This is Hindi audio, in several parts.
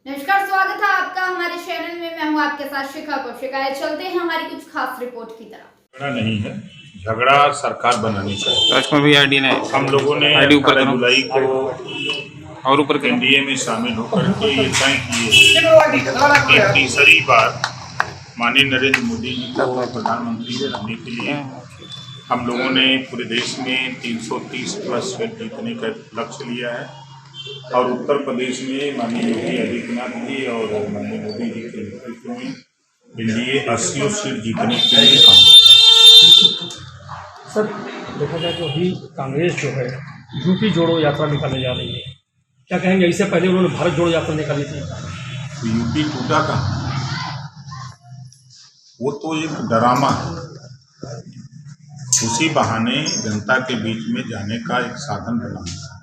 नमस्कार, स्वागत है आपका हमारे चैनल में। मैं हूं आपके साथ शिखा कौशिका। चलते हैं हमारी कुछ खास रिपोर्ट की तरफ। झगड़ा नहीं है, झगड़ा सरकार बनानी चाहिए। राजकुमार भैया आईडी ने हम लोगों ने 18 जुलाई को और ऊपर एनडीए में शामिल होकर के ये तय किए कि तीसरी बार माननीय नरेंद्र मोदी जी को प्रधानमंत्री बनाने के लिए हम लोगों ने पूरे देश में 330 प्लस सीट जीतने का लक्ष्य लिया है और उत्तर प्रदेश में माननीय योगी आदित्यनाथ जी और माननीय मोदी जी के नेतृत्व में एनडीए 80 सीट जीतने के लिए काम। सर, देखा जाए तो अभी कांग्रेस जो है यूपी जोड़ो यात्रा निकालने जा रही है, क्या कहेंगे? इससे पहले उन्होंने भारत जोड़ो यात्रा निकाली थी। तो यूपी टूटा कहाँ? वो तो एक ड्रामा है। उसी बहाने जनता के बीच में जाने का एक साधन बनाना है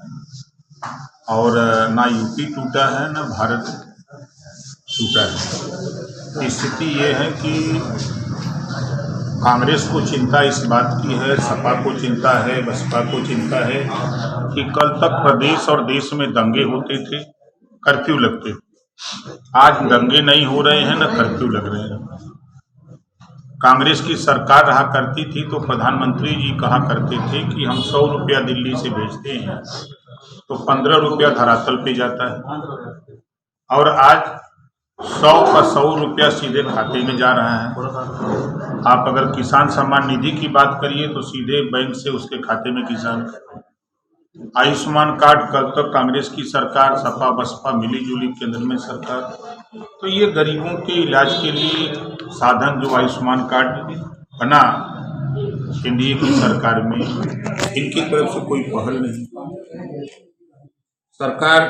और ना यूपी टूटा है ना भारत टूटा है। स्थिति ये है कि कांग्रेस को चिंता इस बात की है, सपा को चिंता है, बसपा को चिंता है कि कल तक प्रदेश और देश में दंगे होते थे, कर्फ्यू लगते थे। आज दंगे नहीं हो रहे हैं, न कर्फ्यू लग रहे हैं। कांग्रेस की सरकार रहा करती थी तो प्रधानमंत्री जी कहा करते थे कि हम 100 रुपया दिल्ली से भेजते हैं तो 15 रुपया धरातल पे जाता है और आज 100 का 100 रुपया सीधे खाते में जा रहा है। आप अगर किसान सम्मान निधि की बात करिए तो सीधे बैंक से उसके खाते में किसान। आयुष्मान कार्ड कल तक कांग्रेस की सरकार, सपा बसपा मिली जुली केंद्र में सरकार, तो ये गरीबों के इलाज के लिए साधन जो आयुष्मान कार्ड बना एनडीए की सरकार में, इनकी तरफ से कोई पहल नहीं। सरकार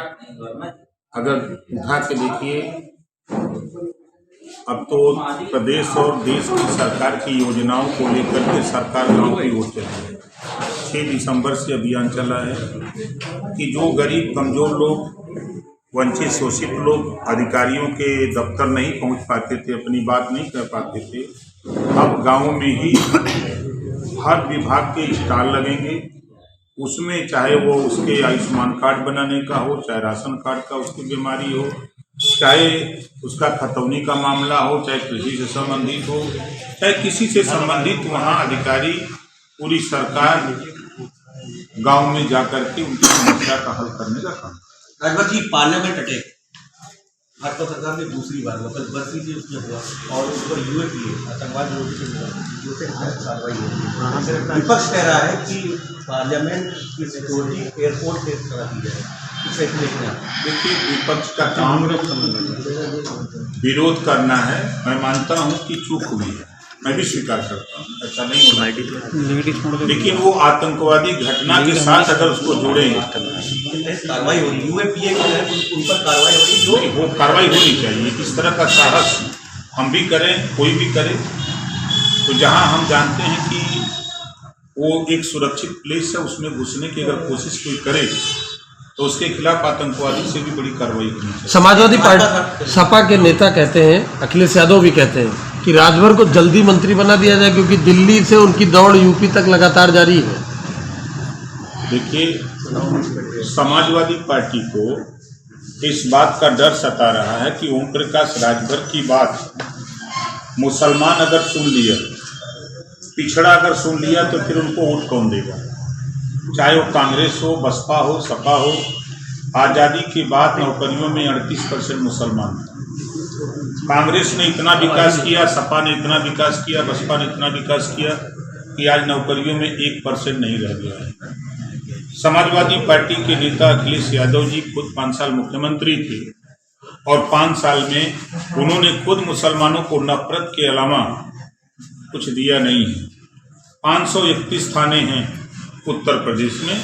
अगर उठा के देखिए, अब तो प्रदेश और देश की सरकार की योजनाओं को लेकर के सरकार गाँव की ओर चल रही है। 6 दिसंबर से अभियान चला है कि जो गरीब कमजोर लोग, वंचित शोषित लोग अधिकारियों के दफ्तर नहीं पहुंच पाते थे, अपनी बात नहीं कह पाते थे, अब गाँव में ही हर विभाग के स्टॉल लगेंगे। उसमें चाहे वो उसके आयुष्मान कार्ड बनाने का हो, चाहे राशन कार्ड का उसकी बीमारी हो, चाहे उसका खतौनी का मामला हो, चाहे कृषि से संबंधित हो, चाहे किसी से संबंधित, वहाँ अधिकारी पूरी सरकार गांव में जाकर के उनकी समस्या का हल करने का काम। राजभर जी, पार्लियामेंट अटैक भाजपा सरकार ने दूसरी बार कल बरसी जी उसमें हुआ और उस पर यूएपीए आतंकवाद विरोधी कार्रवाई होगी। विपक्ष कह रहा है कि पार्लियामेंट की सिक्योरिटी एयरपोर्ट पे करा दी जाए। देखिए, विपक्ष का काम विरोध करना है। मैं मानता हूँ कि चूक हुई है, मैं भी स्वीकार करता हूँ, ऐसा नहीं होना चाहिए, लेकिन वो आतंकवादी घटना के साथ अगर उसको जोड़ेंगे कार्रवाई हो रही, यूएपीए उन पर कार्रवाई हो रही, जो वो कार्रवाई होनी चाहिए। इस तरह का साहस हम भी करें, कोई भी करे, तो जहाँ हम जानते हैं कि वो एक सुरक्षित प्लेस है, उसमें घुसने की अगर कोशिश कोई करे तो उसके खिलाफ आतंकवादी से भी बड़ी कार्रवाई होनी चाहिए। समाजवादी पार्टी सपा के नेता कहते हैं, अखिलेश यादव भी कहते हैं कि राजभर को जल्दी मंत्री बना दिया जाए क्योंकि दिल्ली से उनकी दौड़ यूपी तक लगातार जारी है। देखिए, समाजवादी पार्टी को इस बात का डर सता रहा है कि ओम प्रकाश राजभर की बात मुसलमान अगर सुन लिया, पिछड़ा अगर सुन लिया तो फिर उनको वोट कौन देगा? चाहे वो कांग्रेस हो, बसपा हो, सपा हो। आज़ादी के बाद नौकरियों में 38% मुसलमान थे। कांग्रेस ने इतना विकास किया, सपा ने इतना विकास किया, बसपा ने इतना विकास किया कि आज नौकरियों में 1% नहीं रह गया है। समाजवादी पार्टी के नेता अखिलेश यादव जी खुद 5 साल मुख्यमंत्री थे और 5 साल में उन्होंने खुद मुसलमानों को नफरत के अलावा कुछ दिया नहीं है। 531 थाने हैं उत्तर प्रदेश में,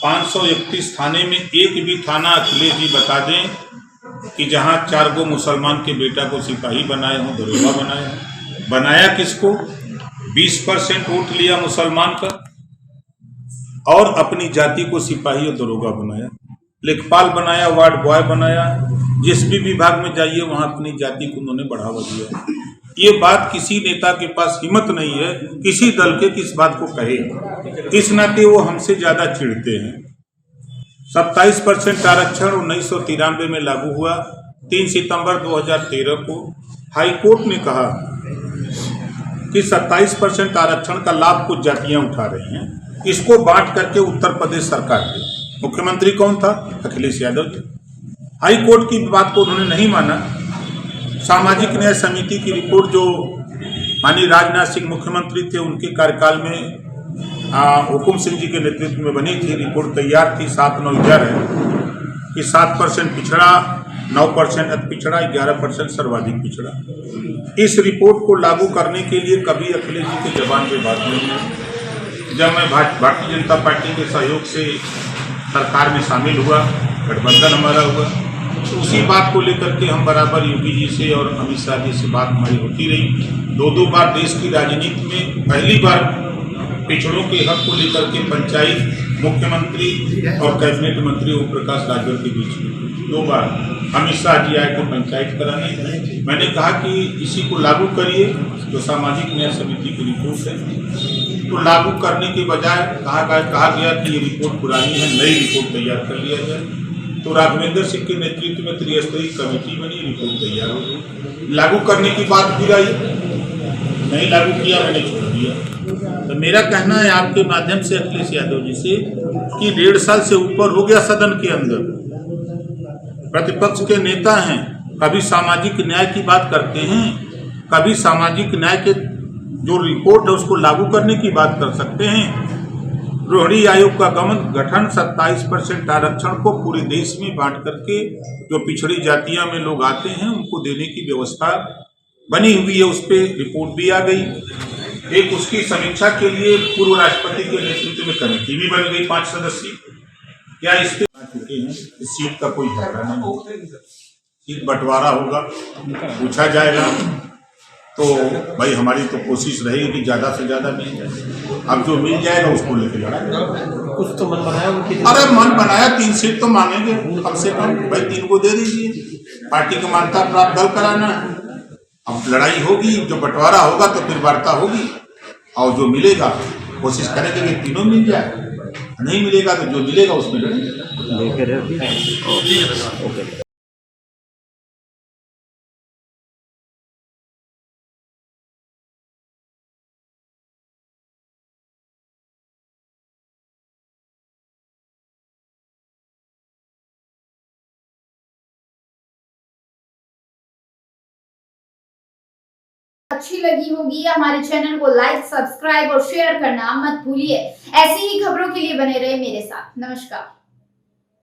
531 थाने में एक भी थाना अखिलेश जी बता दें कि जहां 4 गो मुसलमान के बेटा को सिपाही बनाए हों, दरोगा बनाए हों। बनाया किसको? 20% वोट लिया मुसलमान का और अपनी जाति को सिपाही और दरोगा बनाया, लेखपाल बनाया, वार्ड बॉय बनाया। जिस भी विभाग में जाइए वहां अपनी जाति को उन्होंने बढ़ावा दिया। ये बात किसी नेता के पास हिम्मत नहीं है किसी दल के किस बात को कहे, इस नाते वो हमसे ज्यादा चिढ़ते हैं। 27% आरक्षण 1993 में लागू हुआ, 3 सितंबर 2013 को हाई कोर्ट ने कहा कि 27% आरक्षण का लाभ कुछ जातियां उठा रही हैं, इसको बांट करके उत्तर प्रदेश सरकार दे। मुख्यमंत्री कौन था? अखिलेश यादव जी। हाई कोर्ट की बात को उन्होंने नहीं माना। सामाजिक न्याय समिति की रिपोर्ट जो माननीय राजनाथ सिंह मुख्यमंत्री थे उनके कार्यकाल में हुकुम सिंह जी के नेतृत्व में बनी थी, रिपोर्ट तैयार थी 7/9/2011 है कि 7% पिछड़ा, 9% अति पिछड़ा, 11% सर्वाधिक पिछड़ा। इस रिपोर्ट को लागू करने के लिए कभी अखिलेश जी के जबान पे बात नहीं है। जब मैं भारतीय जनता पार्टी के सहयोग से सरकार में शामिल हुआ, गठबंधन हमारा हुआ, तो उसी बात को लेकर के हम बराबर योगी जी से और अमित शाह जी से बात हमारी होती रही। 2 बार देश की राजनीति में पहली बार पिछड़ों के हक को लेकर के पंचायत मुख्यमंत्री और कैबिनेट मंत्री ओम प्रकाश राजभर के बीच में 2 बार अमित शाह जी आए थे पंचायत कराने। मैंने कहा कि इसी को लागू करिए, जो सामाजिक न्याय समिति की रिपोर्ट है, तो लागू करने के बजाय कहा गया कि ये रिपोर्ट पुरानी है, नई रिपोर्ट तैयार कर लिया जाए। तो राघवेंद्र सिंह के नेतृत्व में त्रिस्तरीय कमेटी बनी, रिपोर्ट तैयार हो गई। लागू करने की बात फिर आई, नहीं लागू किया, मैंने छोड़ दिया। तो मेरा कहना है आपके माध्यम से अखिलेश यादव जी से कि 1.5 साल से ऊपर हो गया सदन के अंदर, प्रतिपक्ष के नेता हैं, कभी सामाजिक न्याय की बात करते हैं, कभी सामाजिक न्याय के जो रिपोर्ट है उसको लागू करने की बात कर सकते हैं। रोहिणी आयोग का गठन 27% आरक्षण को पूरे देश में बांट करके जो पिछड़ी जातियां में लोग आते हैं उनको देने की व्यवस्था बनी हुई है, उस पर रिपोर्ट भी आ गई। एक उसकी समीक्षा के लिए पूर्व राष्ट्रपति के नेतृत्व में कमेटी भी बन गई 5 सदस्यीय। क्या इस पे चुके हैं, इस सीट का कोई झगड़ा नहीं, सीट बंटवारा होगा, पूछा जाएगा, तो भाई हमारी तो कोशिश रहेगी कि ज़्यादा से ज़्यादा मिल जाए। अब जो मिल जाएगा उसको लेके लड़ाएंगे। कुछ तो मन बनाया उनकी? अरे मन बनाया, 3 सीट तो मांगेंगे कम से कम, भाई 3 को दे दीजिए, पार्टी को मान्यता प्राप्त दल कराना है। अब लड़ाई होगी, जो बंटवारा होगा तो फिर वार्ता होगी, और जो मिलेगा कोशिश करेंगे कि तीनों मिल जाए, नहीं मिलेगा तो जो मिलेगा उसमें लड़ेंगे। अच्छी लगी होगी, हमारे चैनल को लाइक, सब्सक्राइब और शेयर करना मत भूलिए। ऐसी ही खबरों के लिए बने रहे मेरे साथ। नमस्कार।